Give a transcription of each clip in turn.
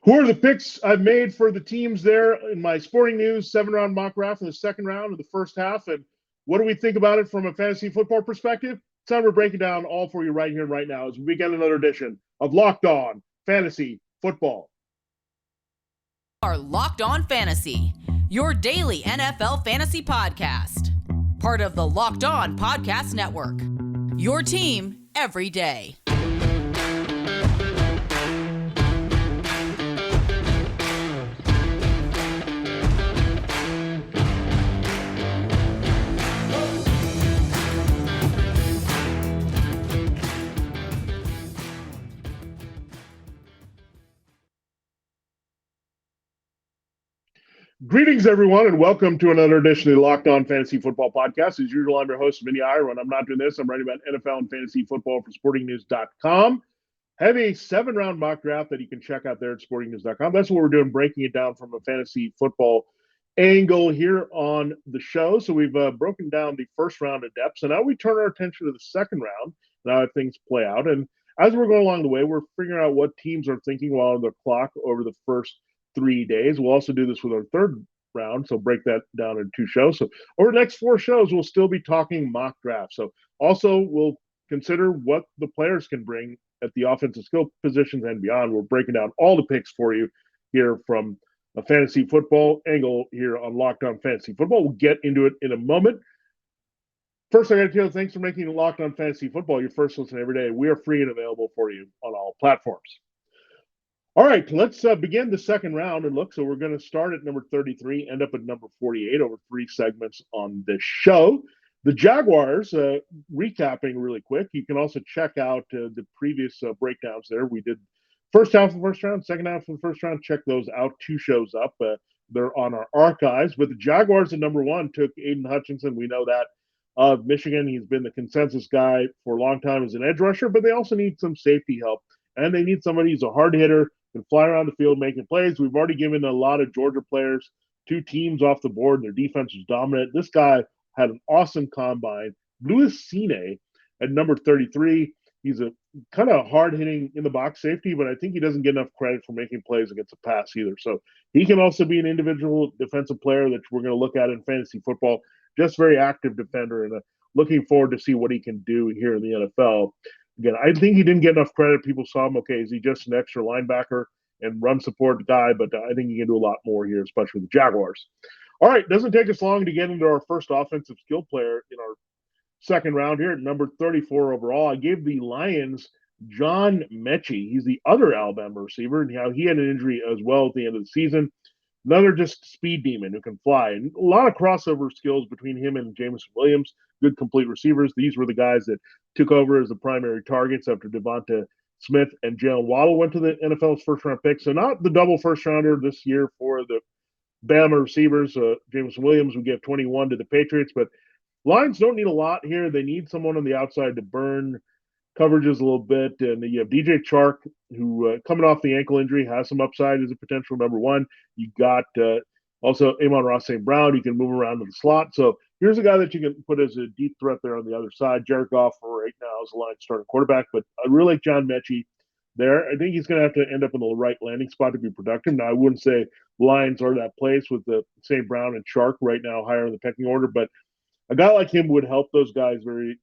Who are the picks I've made for the teams there in my sporting news 7 round mock draft in the second round of the first half? And what do we think about it from a fantasy football perspective? It's time to break it down all for you right here and right now as we begin another edition of Locked On Fantasy Football. Are Locked On Fantasy, your daily NFL fantasy podcast. Part of the Locked On Podcast Network. Your team every day. Greetings, everyone, and welcome to another edition of the Locked On Fantasy Football Podcast. As usual, I'm your host, Vinnie Iyer. When I'm not doing this, I'm writing about NFL and fantasy football for sportingnews.com. I have a 7 round mock draft that you can check out there at sportingnews.com. That's what we're doing, breaking it down from a fantasy football angle here on the show. So we've broken down the first round of depth. So now we turn our attention to the second round, now that things play out. And as we're going along the way, we're figuring out what teams are thinking while on the clock over the first 3 days. We'll also do this with our third round, so break that down in 2 shows. So over the next 4 shows, we'll still be talking mock draft. So also we'll consider what the players can bring at the offensive skill positions and beyond. We're breaking down all the picks for you here from a fantasy football angle here on Locked On Fantasy Football. We'll get into it in a moment. First, I got to tell you, thanks for making Locked On Fantasy Football your first listen every day. We are free and available for you on all platforms. All right, let's begin the second round and look. So we're going to start at number 33, end up at number 48 over 3 segments on this show. The Jaguars, recapping really quick, you can also check out the previous breakdowns there. We did first half of the first round, second half of the first round. Check those out. 2 shows up. They're on our archives. But the Jaguars at number 1 took Aiden Hutchinson. We know that of Michigan. He's been the consensus guy for a long time as an edge rusher, but they also need some safety help. And they need somebody who's a hard hitter, can fly around the field making plays. We've already given a lot of Georgia players 2 teams off the board. Their defense was dominant. This guy had an awesome combine. Louis Cine at number 33. He's a kind of hard-hitting in the box safety, but I think he doesn't get enough credit for making plays against the pass either. So he can also be an individual defensive player that we're going to look at in fantasy football. Just very active defender, and looking forward to see what he can do here in the NFL. Again, I think he didn't get enough credit. People saw him, okay, is he just an extra linebacker and run support guy? But I think he can do a lot more here, especially with the Jaguars. All right, doesn't take us long to get into our first offensive skill player in our second round here at number 34 overall. I gave the Lions John Metchie. He's the other Alabama receiver, and how he had an injury as well at the end of the season. Another just speed demon who can fly. And a lot of crossover skills between him and Jameson Williams, good complete receivers. These were the guys that took over as the primary targets after Devonta Smith and Jalen Waddle went to the NFL's first-round pick. So not the double first-rounder this year for the Bama receivers. Jameson Williams would give 21 to the Patriots. But Lions don't need a lot here. They need someone on the outside to burn coverages a little bit. And you have DJ Chark, who coming off the ankle injury has some upside as a potential number 1. You got also Amon-Ra St. Brown. You can move around to the slot. So here's a guy that you can put as a deep threat there on the other side. Jared Goff right now is the Lions starting quarterback, but I really like John Metchie there. I think he's going to have to end up in the right landing spot to be productive. Now, I wouldn't say Lions are that place with the St. Brown and Chark right now higher in the pecking order, but a guy like him would help those guys very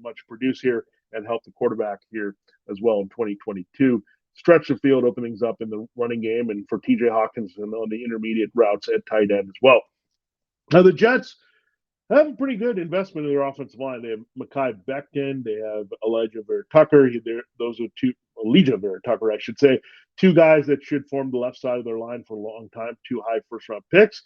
much produce here and help the quarterback here as well in 2022. Stretch the field, open things up in the running game, and for TJ Hawkinson on the intermediate routes at tight end as well. Now, the Jets have a pretty good investment in their offensive line. They have Mekhi Becton. They have Elijah Vera-Tucker. Those are Elijah Vera-Tucker, I should say. 2 guys that should form the left side of their line for a long time, 2 high first-round picks.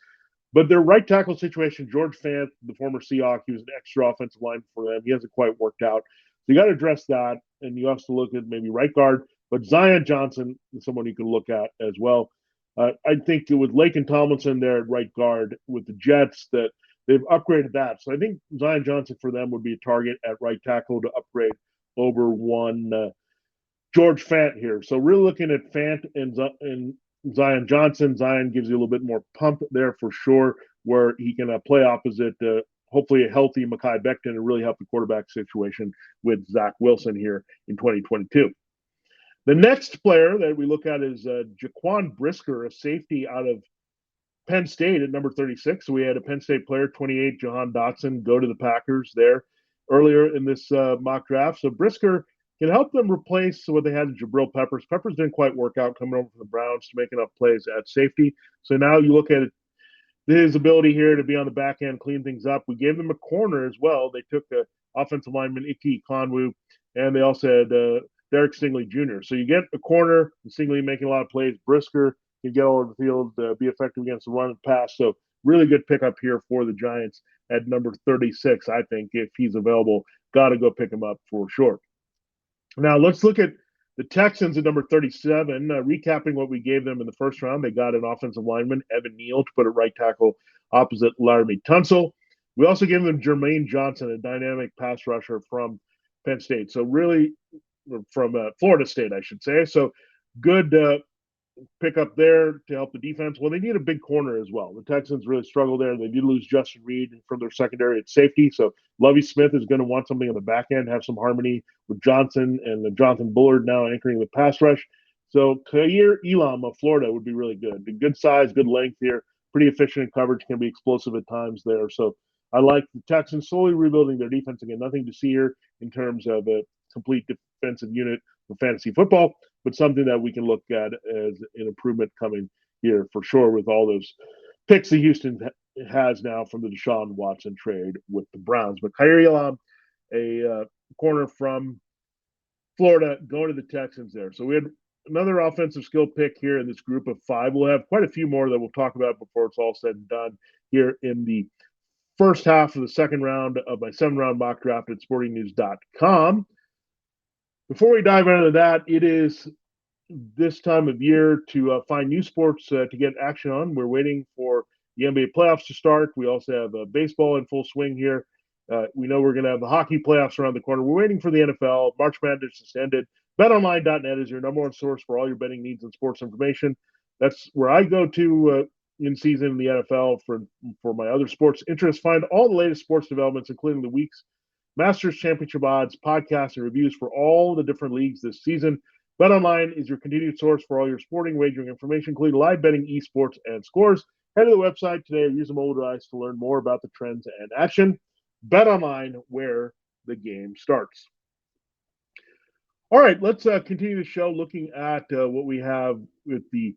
But their right tackle situation, George Fant, the former Seahawk, he was an extra offensive line for them. He hasn't quite worked out. So you got to address that, and you have to look at maybe right guard. But Zion Johnson is someone you can look at as well. I think with Laken Tomlinson there at right guard with the Jets, that they've upgraded that. So I think Zion Johnson for them would be a target at right tackle to upgrade over one George Fant here. So really looking at Fant and Zion Johnson. Zion gives you a little bit more pump there for sure, where he can play opposite hopefully a healthy Mekhi Becton and really help the quarterback situation with Zach Wilson here in 2022. The next player that we look at is Jaquan Brisker, a safety out of Penn State at number 36. So we had a Penn State player, 28, Jahan Dotson, go to the Packers there earlier in this mock draft. So Brisker can help them replace what they had in Jabril Peppers. Peppers didn't quite work out coming over from the Browns to make enough plays at safety. So now you look at it, his ability here to be on the back end, clean things up. We gave them a corner as well. They took the offensive lineman Ike Konwu, and they also had Derek Stingley Jr. So you get a corner, Stingley making a lot of plays. Brisker can get all over the field, be effective against the run and pass. So really good pickup here for the Giants at number 36. I think if he's available, got to go pick him up for sure. Now let's look at the Texans at number 37. Recapping what we gave them in the first round, they got an offensive lineman, Evan Neal, to put at right tackle opposite Laramie Tunsil. We also gave them Jermaine Johnson, a dynamic pass rusher from Penn State. So really from Florida State, I should say. So good pick up there to help the defense. Well, they need a big corner as well. The Texans really struggle there. They did lose Justin Reed from their secondary at safety. So Lovie Smith is going to want something on the back end, have some harmony with Johnson and the Jonathan Bullard now anchoring the pass rush. So Kaiir Elam of Florida would be really good. Good size, good length here. Pretty efficient in coverage, can be explosive at times there. So I like the Texans slowly rebuilding their defense again. Nothing to see here in terms of a complete defensive unit for fantasy football, but something that we can look at as an improvement coming here for sure with all those picks that Houston has now from the Deshaun Watson trade with the Browns. But Kaiir Elam, a corner from Florida, going to the Texans there. So we had another offensive skill pick here in this group of five. We'll have quite a few more that we'll talk about before it's all said and done here in the first half of the second round of my 7-round mock draft at sportingnews.com. Before we dive into that, it is this time of year to find new sports to get action on. We're waiting for the NBA playoffs to start. We also have baseball in full swing here. We know we're going to have the hockey playoffs around the corner. We're waiting for the NFL. March Madness has ended. BetOnline.net is your number one source for all your betting needs and sports information. That's where I go to in season in the NFL for my other sports interests. Find all the latest sports developments, including the week's Masters Championship odds, podcasts, and reviews for all the different leagues this season. BetOnline is your continued source for all your sporting wagering information, including live betting, esports, and scores. Head to the website today or use a mobile device to learn more about the trends and action. BetOnline, where the game starts. All right, let's continue the show looking at what we have with the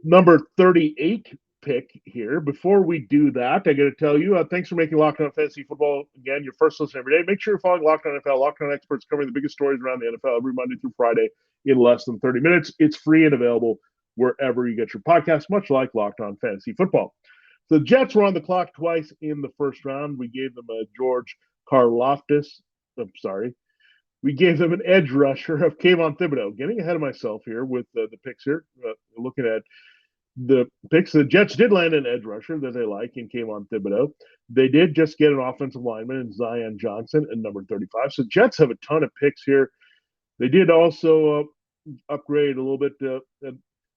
number 38 pick here. Before we do that, I got to tell you, thanks for making Locked On Fantasy Football again your first listen every day. Make sure you're following Locked On NFL. Locked On experts covering the biggest stories around the NFL every Monday through Friday in less than 30 minutes. It's free and available wherever you get your podcast, much like Locked On Fantasy Football. The Jets were on the clock twice in the first round. We gave them a George Karlaftis. We gave them an edge rusher of Kayvon Thibodeau. Getting ahead of myself here with the picks here. Looking at the picks, the Jets did land an edge rusher that they like in Kayvon Thibodeau. They did just get an offensive lineman in Zion Johnson at number 35. So Jets have a ton of picks here. They did also upgrade a little bit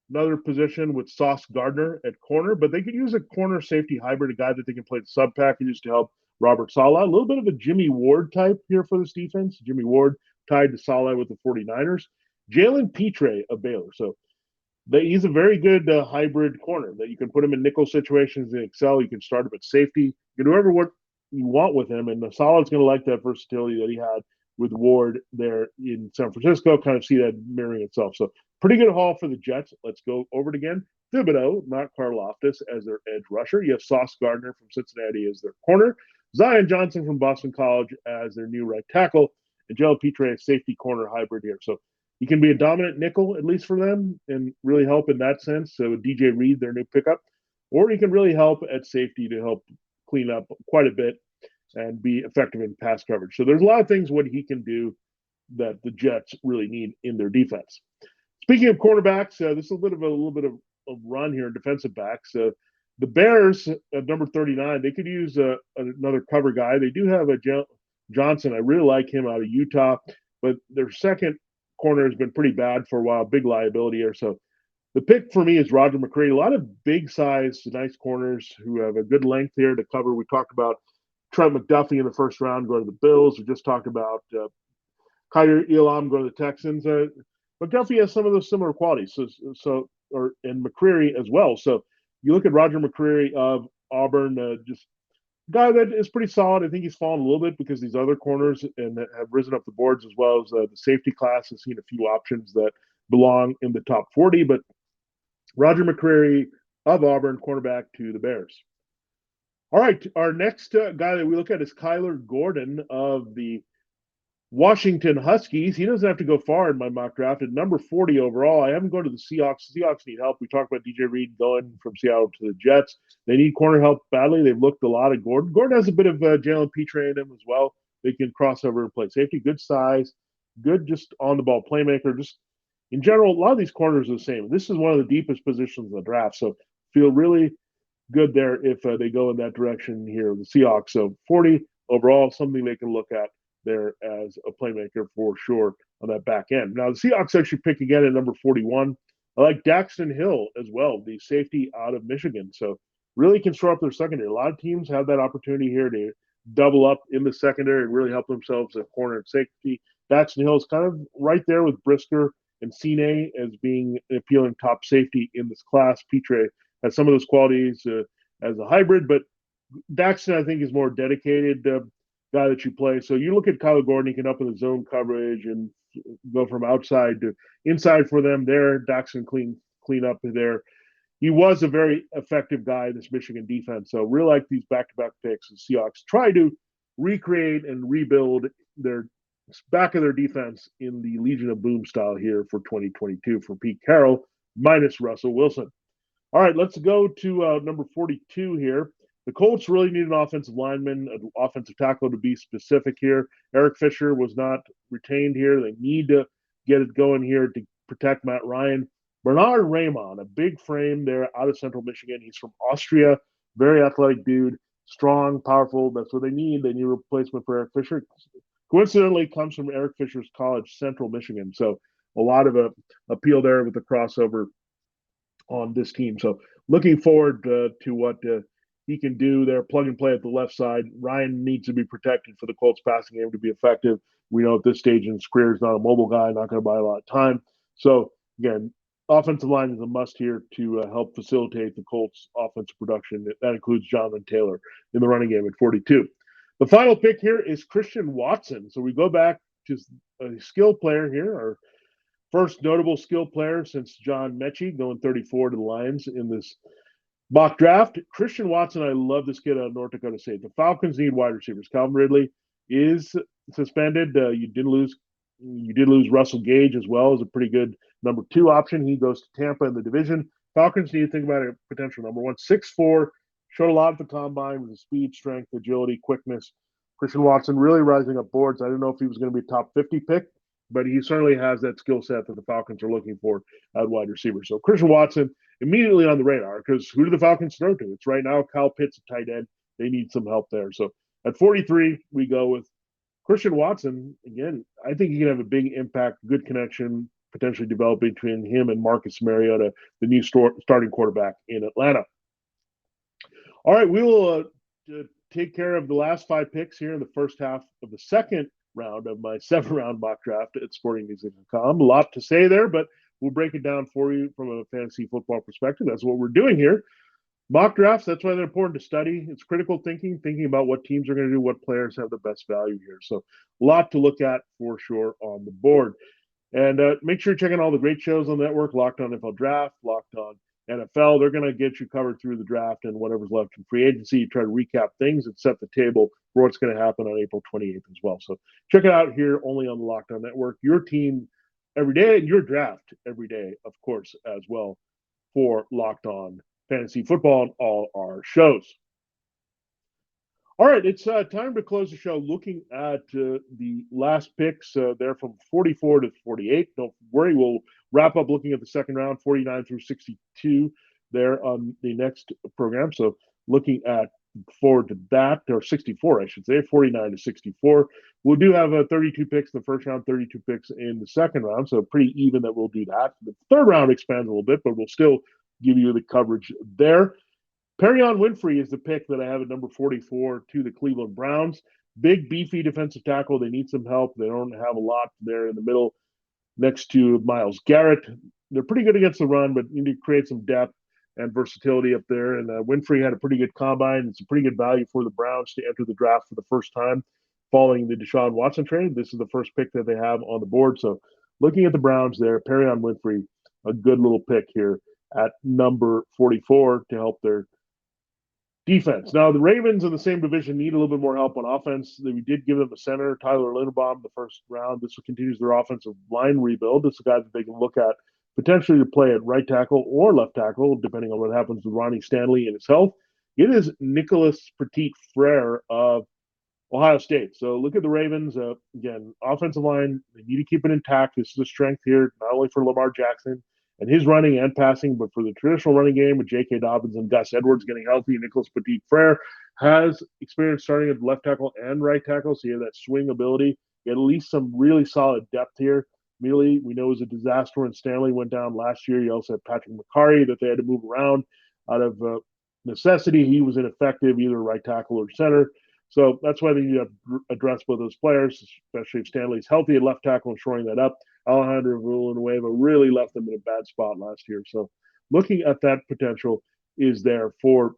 another position with Sauce Gardner at corner, but they could use a corner safety hybrid, a guy that they can play the sub packages to help Robert Saleh. A little bit of a Jimmy Ward type here for this defense. Jimmy Ward tied to Saleh with the 49ers. Jalen Petre of Baylor. So he's a very good hybrid corner that you can put him in nickel situations and excel. You can start him at safety. You can do whatever what you want with him. And Saleh's going to like that versatility that he had with Ward there in San Francisco. Kind of see that mirroring itself. So pretty good haul for the Jets. Let's go over it again. Thibodeau, not Karlaftis, as their edge rusher. You have Sauce Gardner from Cincinnati as their corner. Zion Johnson from Boston College as their new right tackle. And Jalen Petre, a safety corner hybrid here. So he can be a dominant nickel, at least for them, and really help in that sense. So DJ Reed, their new pickup. Or he can really help at safety to help clean up quite a bit and be effective in pass coverage. So there's a lot of things what he can do that the Jets really need in their defense. Speaking of cornerbacks, this is a little bit of a run here in defensive backs. The Bears at number 39, they could use another cover guy. They do have a Johnson. I really like him out of Utah, but their second corner has been pretty bad for a while. Big liability here. So the pick for me is Roger McCreary. A lot of big size, nice corners who have a good length here to cover. We talked about Trent McDuffie in the first round going to the Bills. We just talked about Kaiir Elam go to the Texans. But Duffy has some of those similar qualities. And McCreary as well. So you look at Roger McCreary of Auburn, just guy that is pretty solid. I think he's fallen a little bit because these other corners and have risen up the boards, as well as the safety class has seen a few options that belong in the top 40. But Roger McCreary of Auburn, cornerback to the Bears. All right, our next guy that we look at is Kyler Gordon of the Washington Huskies. He doesn't have to go far in my mock draft. At number 40 overall, I haven't gone to the Seahawks. The Seahawks need help. We talked about DJ Reed going from Seattle to the Jets. They need corner help badly. They've looked a lot at Gordon. Gordon has a bit of Jalen Petre in him as well. They can cross over and play safety. Good size, good just on-the-ball playmaker. Just in general, a lot of these corners are the same. This is one of the deepest positions in the draft, so feel really good there if they go in that direction here, the Seahawks. So 40 overall, something they can look at there as a playmaker for sure on that back end. Now, the Seahawks actually pick again at number 41. I like Daxton Hill as well, the safety out of Michigan. So really can shore up their secondary. A lot of teams have that opportunity here to double up in the secondary and really help themselves at corner and safety. Daxton Hill is kind of right there with Brisker and Cine as being an appealing top safety in this class. Petre has some of those qualities as a hybrid, but Daxton, I think, is more dedicated guy that you play. So you look at Kyler Gordon, he can up in the zone coverage and go from outside to inside for them there. Daxton clean up there. He was a very effective guy in this Michigan defense. So really like these back-to-back picks. The Seahawks try to recreate and rebuild their back of their defense in the Legion of Boom style here for 2022 for Pete Carroll minus Russell Wilson. All right, let's go to number 42 here. The Colts really need an offensive lineman, an offensive tackle to be specific here. Eric Fisher was not retained here. They need to get it going here to protect Matt Ryan. Bernard Raymond, a big frame there out of Central Michigan. He's from Austria, very athletic dude, strong, powerful. That's what they need. They need a replacement for Eric Fisher. Coincidentally, comes from Eric Fisher's college, Central Michigan. So a lot of appeal there with the crossover on this team. So looking forward to what he can do there, plug and play at the left side. Ryan needs to be protected for the Colts passing game to be effective. We know at this stage in his career, he's not a mobile guy, not going to buy a lot of time. So again, offensive line is a must here to help facilitate the Colts' offensive production. That includes Jonathan Taylor in the running game at 42. The final pick here is Christian Watson. So we go back to a skill player here, our first notable skill player since John Metchie, going 34 to the Lions in this mock draft. Christian Watson, I love this kid out of North Dakota State. The Falcons need wide receivers. Calvin Ridley is suspended. You did lose Russell Gage as well as a pretty good number 2 option. He goes to Tampa in the division. Falcons need to think about a potential number 1. 6'4", showed a lot at the combine with his speed, strength, agility, quickness. Christian Watson really rising up boards. I don't know if he was going to be a top 50 pick, but he certainly has that skill set that the Falcons are looking for at wide receiver. So Christian Watson immediately on the radar, because who do the Falcons throw to? It's right now Kyle Pitts at tight end. They need some help there. So at 43, we go with Christian Watson. Again, I think he can have a big impact, good connection, potentially develop between him and Marcus Mariota, the new starting quarterback in Atlanta. All right, we will take care of the last 5 picks here in the first half of the second round of my 7-round mock draft at sportingnews.com. A lot to say there, but we'll break it down for you from a fantasy football perspective. That's what we're doing here. Mock drafts, that's why they're important to study. It's critical thinking about what teams are going to do, what players have the best value here. So a lot to look at for sure on the board. And make sure you're checking all the great shows on the network, Locked On NFL Draft, Locked On NFL. They're going to get you covered through the draft and whatever's left in free agency, try to recap things and set the table for what's going to happen on April 28th as well. So check it out here only on the Locked On Network. Your team every day and your draft every day, of course, as well for Locked On Fantasy Football and all our shows. All right, it's time to close the show looking at the last picks there from 44 to 48. Don't worry, we'll wrap up looking at the second round, 49 through 62 there on the next program. So looking at forward to that, or 64, I should say, 49 to 64. We do have 32 picks in the first round, 32 picks in the second round, so pretty even that we'll do that. The third round expands a little bit, but we'll still give you the coverage there. Perion Winfrey is the pick that I have at number 44 to the Cleveland Browns. big, beefy defensive tackle. They need some help. They don't have a lot there in the middle next to Myles Garrett. They're pretty good against the run, but you need to create some depth and versatility up there. And Winfrey had a pretty good combine. It's a pretty good value for the Browns to enter the draft for the first time following the Deshaun Watson trade. This is the first pick that they have on the board. So looking at the Browns there, Perrion Winfrey, a good little pick here at number 44 to help their defense. Now, the Ravens in the same division need a little bit more help on offense. We did give them a center, Tyler Linderbaum, the first round. This continues their offensive line rebuild. This is a guy that they can look at potentially to play at right tackle or left tackle, depending on what happens with Ronnie Stanley and his health. It is Nicholas Petit-Frere of Ohio State. So look at the Ravens. Again, offensive line, they need to keep it intact. This is a strength here, not only for Lamar Jackson and his running and passing, but for the traditional running game with J.K. Dobbins and Gus Edwards getting healthy. Nicholas Petit-Frere has experience starting at left tackle and right tackle, so you have that swing ability. You have at least some really solid depth here. Mealy, we know, was a disaster when Stanley went down last year. You also had Patrick McCarry that they had to move around out of necessity. He was ineffective, either right tackle or center. So that's why they need to address both those players, especially if Stanley's healthy at left tackle and shoring that up. Alejandro Villanueva really left them in a bad spot last year. So looking at that potential is there for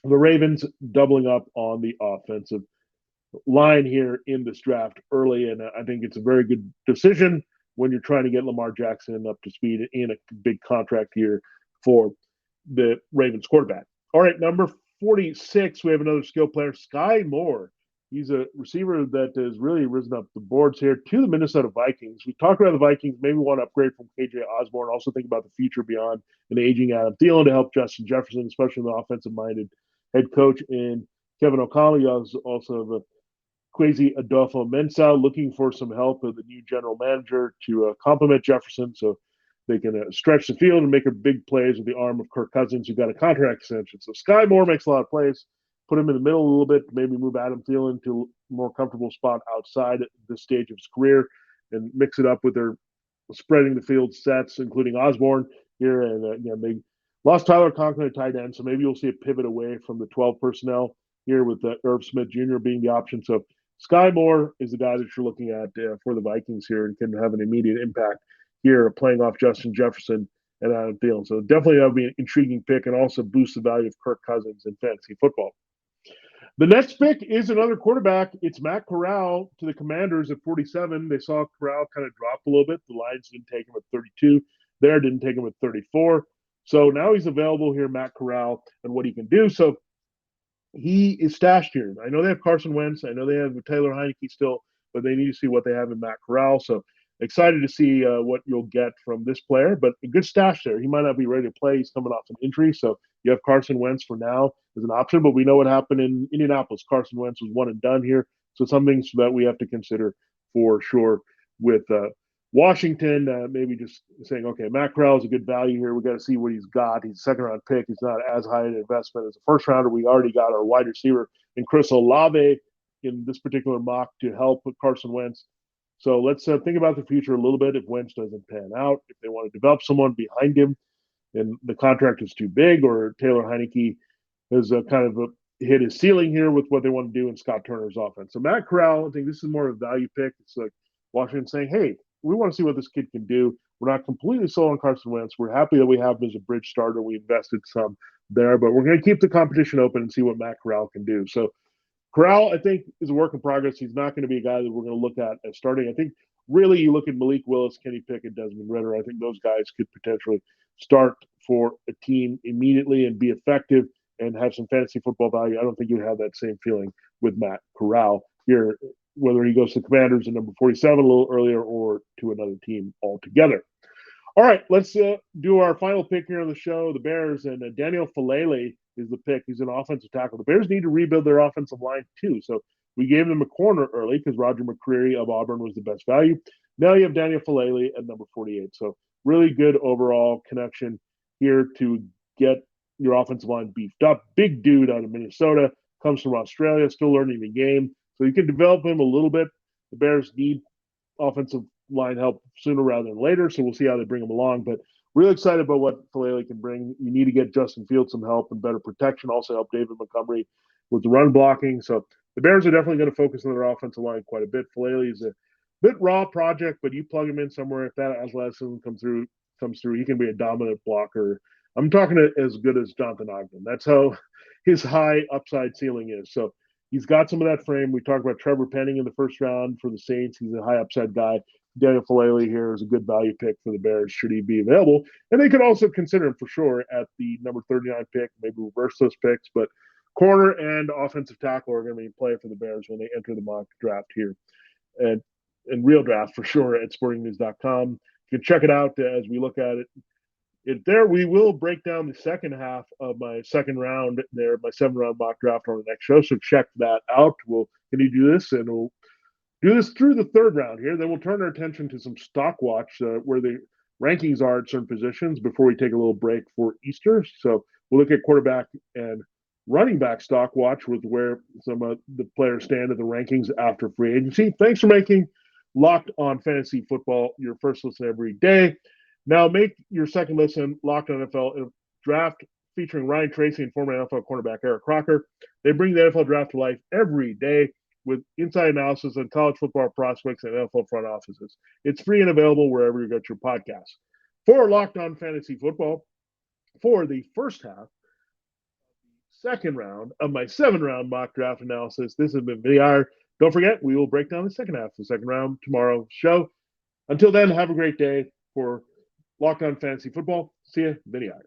the Ravens doubling up on the offensive line here in this draft early. And I think it's a very good decision when you're trying to get Lamar Jackson up to speed in a big contract year for the Ravens quarterback. All right, number 46, we have another skill player, Skyy Moore. He's a receiver that has really risen up the boards here to the Minnesota Vikings. We talked about the Vikings, maybe want to upgrade from KJ Osborne, also think about the future beyond an aging Adam Thielen to help Justin Jefferson, especially the offensive-minded head coach in Kevin O'Connell. You also have Kwesi Adolfo-Mensah looking for some help with the new general manager to complement Jefferson so they can stretch the field and make big plays with the arm of Kirk Cousins, who got a contract extension. So Skyy Moore makes a lot of plays. Put him in the middle a little bit, maybe move Adam Thielen to a more comfortable spot outside at this stage of his career and mix it up with their spreading the field sets, including Osborne here. And they lost Tyler Conklin at tight end, so maybe you'll see a pivot away from the 12 personnel here with Irv Smith Jr. being the option. So Skyy Moore is the guy that you're looking at for the Vikings here and can have an immediate impact here playing off Justin Jefferson and Adam Thielen. So definitely that would be an intriguing pick and also boost the value of Kirk Cousins in fantasy football. The next pick is another quarterback. It's Matt Corral to the Commanders at 47. They saw Corral kind of drop a little bit. The Lions didn't take him at 32. There didn't take him at 34. So now he's available here, Matt Corral, and what he can do. So he is stashed here. I know they have Carson Wentz. I know they have Taylor Heineke still, but they need to see what they have in Matt Corral. So excited to see what you'll get from this player, but a good stash there. He might not be ready to play. He's coming off an injury, so you have Carson Wentz for now as an option, but we know what happened in Indianapolis. Carson Wentz was one and done here, so some things that we have to consider for sure with Washington. Maybe just saying, okay, Matt Corral is a good value here. We got to see what he's got. He's a second-round pick. He's not as high an investment as a first-rounder. We already got our wide receiver in Chris Olave in this particular mock to help with Carson Wentz. So let's think about the future a little bit. If Wentz doesn't pan out, if they want to develop someone behind him and the contract is too big, or Taylor Heineke has kind of hit his ceiling here with what they want to do in Scott Turner's offense. So Matt Corral, I think this is more of a value pick. It's like Washington saying, hey, we want to see what this kid can do. We're not completely sold on Carson Wentz. We're happy that we have him as a bridge starter. We invested some there, but we're going to keep the competition open and see what Matt Corral can do. So Corral, I think, is a work in progress. He's not going to be a guy that we're going to look at as starting. I think really you look at Malik Willis, Kenny Pickett, Desmond Ridder. I think those guys could potentially start for a team immediately and be effective and have some fantasy football value. I don't think you have that same feeling with Matt Corral here, whether he goes to Commanders at number 47 a little earlier or to another team altogether. All right, let's do our final pick here on the show, the Bears, and Daniel Falele is the pick. He's an offensive tackle. The Bears need to rebuild their offensive line too. So we gave them a corner early because Roger McCreary of Auburn was the best value. Now you have Daniel Falele at number 48. So really good overall connection here to get your offensive line beefed up. Big dude out of Minnesota, comes from Australia, still learning the game. So you can develop him a little bit. The Bears need offensive line help sooner rather than later, so we'll see how they bring him along. But really excited about what Falele can bring. You need to get Justin Fields some help and better protection. Also help David Montgomery with the run blocking. So the Bears are definitely going to focus on their offensive line quite a bit. Falele is a bit raw project, but you plug him in somewhere. If that athleticism comes through, he can be a dominant blocker. I'm talking as good as Jonathan Ogden. That's how his high upside ceiling is. So he's got some of that frame. We talked about Trevor Penning in the first round for the Saints. He's a high upside guy. Daniel Falele here is a good value pick for the Bears should he be available. And they could also consider him for sure at the number 39 pick, maybe reverse those picks. But corner and offensive tackle are going to be in play for the Bears when they enter the mock draft here. And real draft for sure at sportingnews.com. You can check it out as we look at it. There, we will break down the second half of my second round there, my 7-round mock draft on the next show. So check that out. We'll continue to do this, and we'll do this through the third round here. Then we'll turn our attention to some stock watch where the rankings are at certain positions before we take a little break for Easter. So we'll look at quarterback and running back stock watch with where some of the players stand at the rankings after free agency. Thanks for making Locked On Fantasy Football your first listen every day. Now make your second listen Locked On NFL Draft featuring Ryan Tracy and former NFL cornerback Eric Crocker. They bring the NFL Draft to life every day with inside analysis on college football prospects and NFL front offices. It's free and available wherever you get your podcasts. For Locked On Fantasy Football, for the first half, second round of my 7-round mock draft analysis, this has been Vinnie Iyer. Don't forget, we will break down the second half of the second round tomorrow's show. Until then, have a great day for Locked On Fantasy Football. See you, Vinnie Iyer.